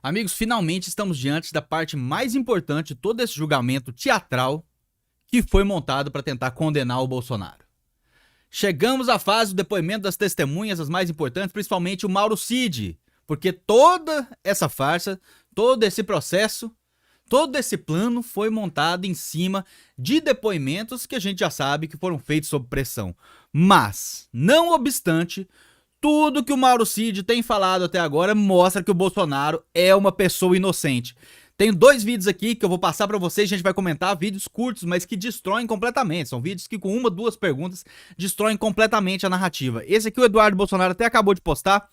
Amigos, finalmente estamos diante da parte mais importante de todo esse julgamento teatral que foi montado para tentar condenar o Bolsonaro. Chegamos à fase do depoimento das testemunhas, as mais importantes, principalmente o Mauro Cid, porque toda essa farsa, todo esse processo, todo esse plano foi montado em cima de depoimentos que a gente já sabe que foram feitos sob pressão. Mas, não obstante, tudo que o Mauro Cid tem falado até agora mostra que o Bolsonaro é uma pessoa inocente. Tenho 2 vídeos aqui que eu vou passar pra vocês, a gente vai comentar, vídeos curtos, mas que destroem completamente. São vídeos que com 1, 2 perguntas destroem completamente a narrativa. Esse aqui o Eduardo Bolsonaro até acabou de postar.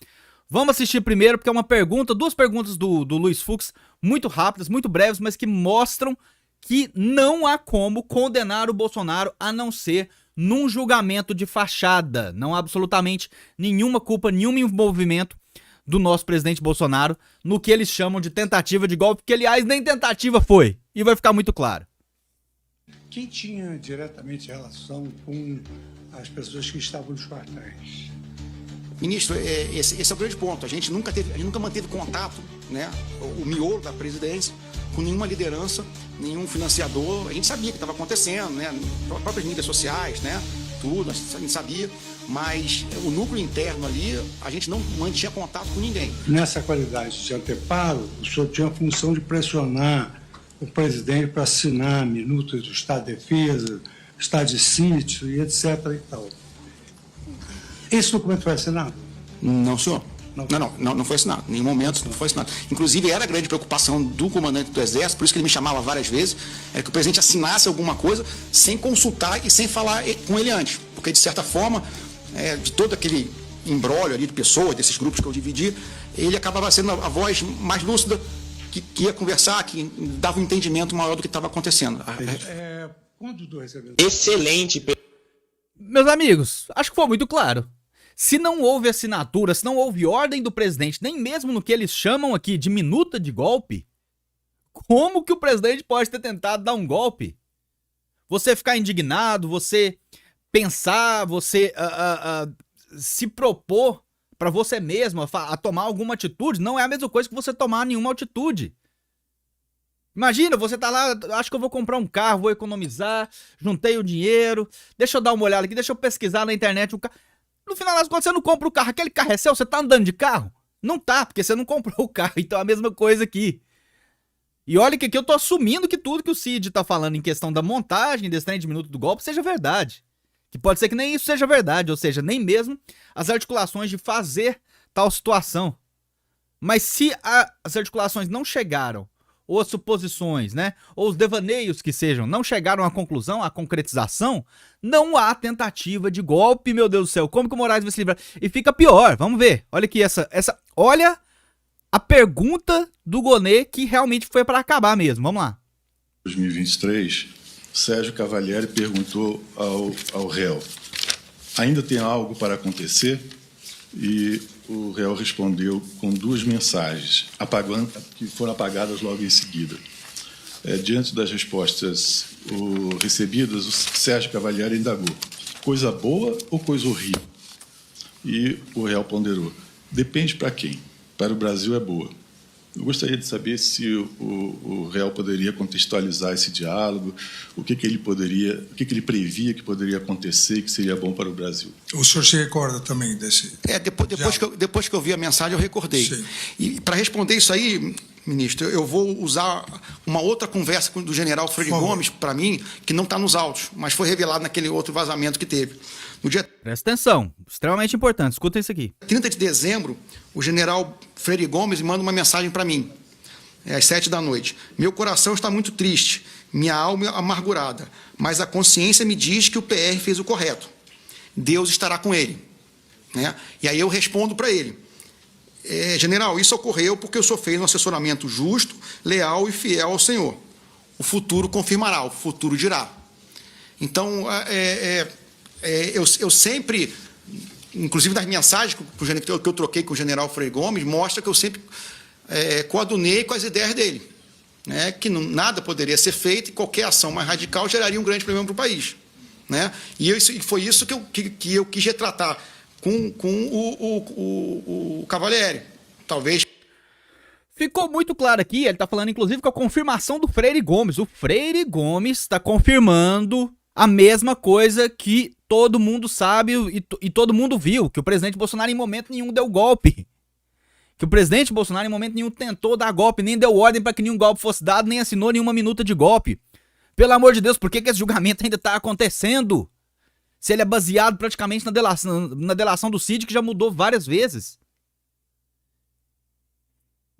Vamos assistir primeiro, porque é uma pergunta, 2 perguntas do Luiz Fux, muito rápidas, muito breves, mas que mostram que não há como condenar o Bolsonaro a não ser num julgamento de fachada. Não há absolutamente nenhuma culpa, nenhum envolvimento do nosso presidente Bolsonaro no que eles chamam de tentativa de golpe, que aliás nem tentativa foi, e vai ficar muito claro. Quem tinha diretamente relação com as pessoas que estavam nos quartéis? Ministro, esse é o grande ponto. A gente nunca manteve contato, né, o miolo da presidência, com nenhuma liderança, nenhum financiador. A gente sabia o que estava acontecendo, né, próprias mídias sociais, né, tudo, a gente sabia, mas o núcleo interno ali, a gente não mantinha contato com ninguém. Nessa qualidade de anteparo, o senhor tinha a função de pressionar o presidente para assinar minutas do Estado de Defesa, Estado de Sítio e etc. e tal. Esse documento foi assinado? Não, senhor. Não foi assinado. Em nenhum momento não foi assinado. Inclusive, era a grande preocupação do comandante do Exército, por isso que ele me chamava várias vezes, é que o presidente assinasse alguma coisa sem consultar e sem falar com ele antes. Porque, de certa forma, de todo aquele imbróglio ali de pessoas, desses grupos que eu dividi, ele acabava sendo a voz mais lúcida, que ia conversar, que dava um entendimento maior do que estava acontecendo. Quando do recebeu? Excelente. Meus amigos, acho que foi muito claro. Se não houve assinatura, se não houve ordem do presidente, nem mesmo no que eles chamam aqui de minuta de golpe, como que o presidente pode ter tentado dar um golpe? Você ficar indignado, você pensar, você se propor pra você mesmo a tomar alguma atitude, não é a mesma coisa que você tomar nenhuma atitude. Imagina, você tá lá, acho que eu vou comprar um carro, vou economizar, juntei o dinheiro, deixa eu dar uma olhada aqui, deixa eu pesquisar na internet o carro. No final das contas, você não compra o carro, aquele carro é seu, você tá andando de carro? Não tá, porque você não comprou o carro, então é a mesma coisa aqui. E olha que aqui eu tô assumindo que tudo que o Cid tá falando em questão da montagem desse trem de minuto do golpe seja verdade. Que pode ser que nem isso seja verdade, ou seja, nem mesmo as articulações de fazer tal situação. Mas se as articulações não chegaram, ou as suposições, né, ou os devaneios que sejam, não chegaram à conclusão, à concretização, não há tentativa de golpe, meu Deus do céu. Como que o Moraes vai se livrar? E fica pior, vamos ver. Olha aqui olha a pergunta do Gonê que realmente foi para acabar mesmo. Vamos lá. 2023, Sérgio Cavalieri perguntou ao réu: ainda tem algo para acontecer? E o réu respondeu com 2 mensagens, que foram apagadas logo em seguida. Diante das respostas recebidas, o Sérgio Cavalieri indagou: coisa boa ou coisa horrível? E o réu ponderou: depende para quem. Para o Brasil é boa. Eu gostaria de saber se o réu poderia contextualizar esse diálogo, o que ele previa que poderia acontecer e que seria bom para o Brasil. O senhor se recorda também desse? Depois que eu vi a mensagem, eu recordei. Sim. E para responder isso aí, ministro, eu vou usar uma outra conversa do general Freire Gomes, para mim, que não está nos autos, mas foi revelado naquele outro vazamento que teve. No dia Presta atenção, extremamente importante, escuta isso aqui. 30 de dezembro, o general Freire Gomes manda uma mensagem para mim, às 7 da noite. Meu coração está muito triste, minha alma amargurada, mas a consciência me diz que o PR fez o correto. Deus estará com ele. Né? E aí eu respondo para ele: general, isso ocorreu porque eu sou feito um assessoramento justo, leal e fiel ao Senhor. O futuro confirmará, o futuro dirá. Então, eu sempre, inclusive nas mensagens que eu troquei com o general Freire Gomes, mostra que eu sempre coadunei com as ideias dele, né? Que nada poderia ser feito e qualquer ação mais radical geraria um grande problema para o país. Né? E foi isso que eu quis retratar com o Cavalieri. Talvez Ficou muito claro aqui, ele tá falando inclusive com a confirmação do Freire Gomes. O Freire Gomes tá confirmando a mesma coisa que todo mundo sabe e todo mundo viu, que o presidente Bolsonaro em momento nenhum deu golpe. Que o presidente Bolsonaro em momento nenhum tentou dar golpe, nem deu ordem para que nenhum golpe fosse dado, nem assinou nenhuma minuta de golpe. Pelo amor de Deus, por que esse julgamento ainda tá acontecendo? Se ele é baseado praticamente na delação do Cid, que já mudou várias vezes.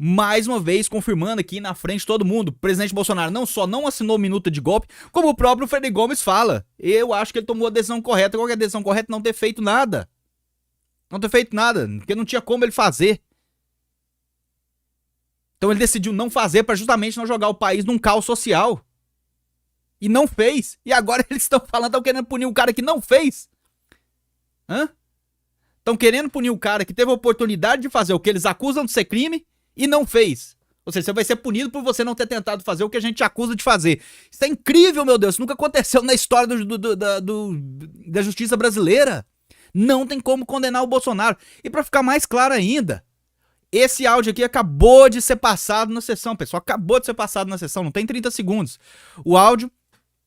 Mais uma vez, confirmando aqui na frente de todo mundo, o presidente Bolsonaro não só não assinou minuta de golpe, como o próprio Freire Gomes fala. Eu acho que ele tomou a decisão correta. Qual que é a decisão correta? Não ter feito nada. Não ter feito nada, porque não tinha como ele fazer. Então ele decidiu não fazer para justamente não jogar o país num caos social. E não fez. E agora eles estão falando, estão querendo punir o cara que não fez. Estão querendo punir o cara que teve a oportunidade de fazer o que eles acusam de ser crime e não fez. Ou seja, você vai ser punido por você não ter tentado fazer o que a gente te acusa de fazer. Isso é incrível, meu Deus. Isso nunca aconteceu na história da justiça brasileira. Não tem como condenar o Bolsonaro. E pra ficar mais claro ainda, esse áudio aqui acabou de ser passado na sessão, pessoal. Acabou de ser passado na sessão, não tem 30 segundos. O áudio,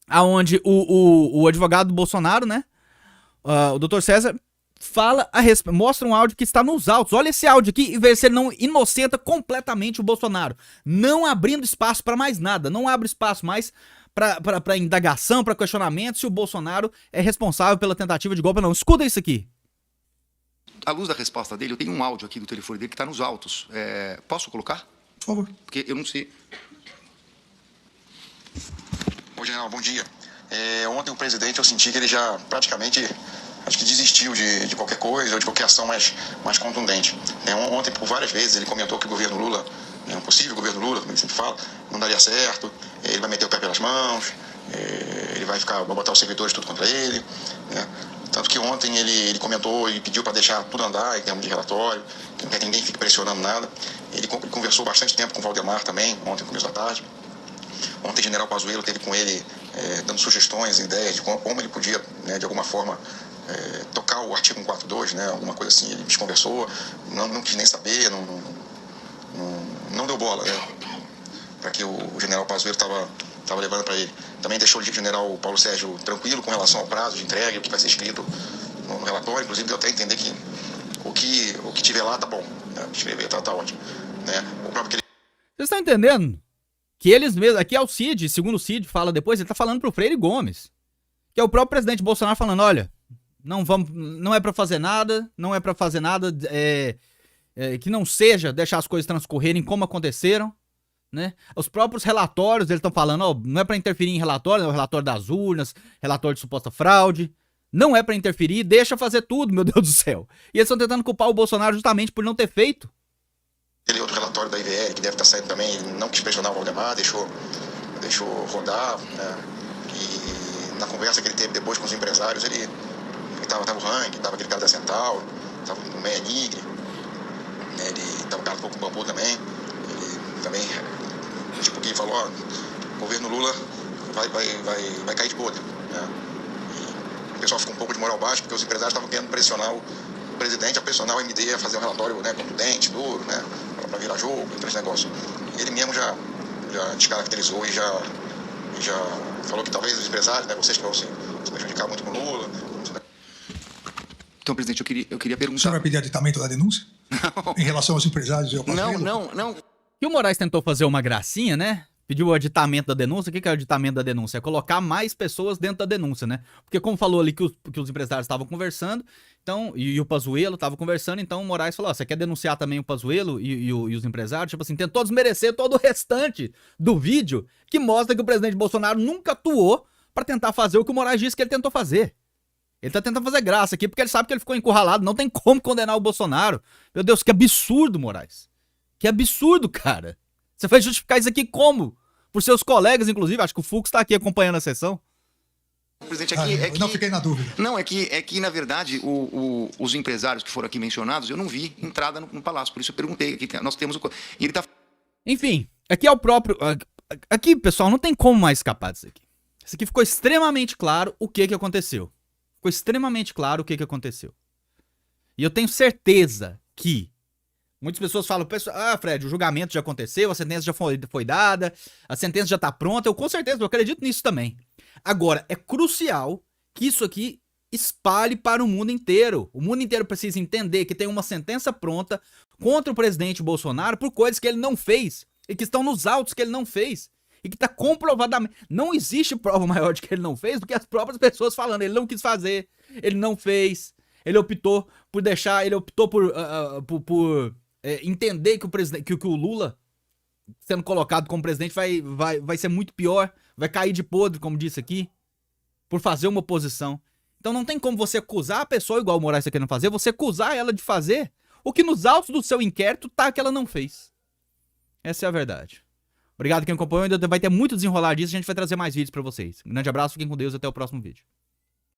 aonde o advogado do Bolsonaro, né, o Dr. César, mostra um áudio que está nos autos. Olha esse áudio aqui e vê se ele não inocenta completamente o Bolsonaro. Não abrindo espaço para mais nada. Não abre espaço mais para indagação, para questionamento se o Bolsonaro é responsável pela tentativa de golpe ou não. Escuta isso aqui. À luz da resposta dele, eu tenho um áudio aqui do telefone dele que está nos autos. Posso colocar? Por favor. Porque eu não sei. Ô, general, bom dia. Ontem o presidente, eu senti que ele já praticamente, acho que desistiu de qualquer coisa ou de qualquer ação mais contundente. Ontem, por várias vezes, ele comentou que o governo Lula, um possível governo Lula, como ele sempre fala, não daria certo, ele vai meter o pé pelas mãos, ele vai botar os servidores tudo contra ele, né? Tanto que ontem ele comentou e pediu para deixar tudo andar em termos de relatório, que não quer que ninguém fique pressionando nada. Ele conversou bastante tempo com o Valdemar também, ontem no começo da tarde. Ontem o general Pazuello esteve com ele dando sugestões, ideias de como ele podia, né, de alguma forma, tocar o artigo 142, né, alguma coisa assim. Ele desconversou, não quis nem saber, não deu bola, né, para que o general Pazuello estava levando para ele. Também deixou o general Paulo Sérgio tranquilo com relação ao prazo de entrega, o que vai ser escrito no relatório. Inclusive, deu até a entender que o que tiver lá tá bom, né? Escrever tá ótimo, né? O próprio que Vocês estão entendendo? Que eles mesmos, aqui é o Cid, segundo o Cid fala depois, ele tá falando pro Freire Gomes, que é o próprio presidente Bolsonaro falando, olha, não é pra fazer nada, que não seja deixar as coisas transcorrerem como aconteceram, né? Os próprios relatórios, eles estão falando, não é pra interferir em relatório, é o relatório das urnas, relatório de suposta fraude, não é pra interferir, deixa fazer tudo, meu Deus do céu. E eles estão tentando culpar o Bolsonaro justamente por não ter feito. Aquele outro relatório da IVL, que deve estar saindo também, ele não quis pressionar o Valdemar, deixou rodar, né? E na conversa que ele teve depois com os empresários, ele tava o Rank, tava aquele cara da Central, tava o Meia Nigre, né? Ele tava o cara do Coco Bambu também, ele também, tipo, que falou, ó, o governo Lula vai cair de podre, né? E o pessoal ficou um pouco de moral baixa, porque os empresários estavam querendo pressionar o presidente a pressionar o MD a fazer um relatório, né, contundente, duro, né, para virar jogo, aqueles negócios. E ele mesmo já descaracterizou e já falou que talvez os empresários, né, vocês que vão se prejudicar muito com o Lula. Então, presidente, eu queria perguntar... O senhor vai pedir aditamento da denúncia? Não. Em relação aos empresários e ao Pazuello? Não. E o Moraes tentou fazer uma gracinha, né? Pediu o aditamento da denúncia. O que é o aditamento da denúncia? É colocar mais pessoas dentro da denúncia, né? Porque como falou ali que os empresários estavam conversando, então, e o Pazuello estava conversando, então o Moraes falou, ó, você quer denunciar também o Pazuello e os empresários? Tipo assim, tentou desmerecer todo o restante do vídeo que mostra que o presidente Bolsonaro nunca atuou pra tentar fazer o que o Moraes disse que ele tentou fazer. Ele tá tentando fazer graça aqui porque ele sabe que ele ficou encurralado, não tem como condenar o Bolsonaro. Meu Deus, que absurdo, Moraes. Que absurdo, cara. Você vai justificar isso aqui como? Por seus colegas, inclusive. Acho que o Fux tá aqui acompanhando a sessão. Presidente, Eu não fiquei na dúvida. Não, é que na verdade, os empresários que foram aqui mencionados, eu não vi entrada no palácio. Por isso eu perguntei. Aqui nós temos e ele tá... Enfim, aqui é o próprio... Aqui, pessoal, não tem como mais escapar disso aqui. Isso aqui ficou extremamente claro o que aconteceu. Ficou extremamente claro o que aconteceu. E eu tenho certeza que Muitas pessoas falam, Fred, o julgamento já aconteceu, a sentença já foi dada, a sentença já tá pronta. Eu com certeza, eu acredito nisso também. Agora, é crucial que isso aqui espalhe para o mundo inteiro. O mundo inteiro precisa entender que tem uma sentença pronta contra o presidente Bolsonaro por coisas que ele não fez e que estão nos autos que ele não fez e que tá comprovadamente... Não existe prova maior de que ele não fez do que as próprias pessoas falando. Ele não quis fazer, ele não fez, ele optou por deixar, ele optou por entender que o presidente, que o Lula sendo colocado como presidente vai ser muito pior, vai cair de podre, como disse aqui, por fazer uma oposição. Então não tem como você acusar a pessoa, igual o Moraes está querendo fazer, você acusar ela de fazer o que nos autos do seu inquérito tá que ela não fez. Essa é a verdade. Obrigado quem acompanhou, ainda vai ter muito desenrolar disso, a gente vai trazer mais vídeos pra vocês. Um grande abraço, fiquem com Deus e até o próximo vídeo.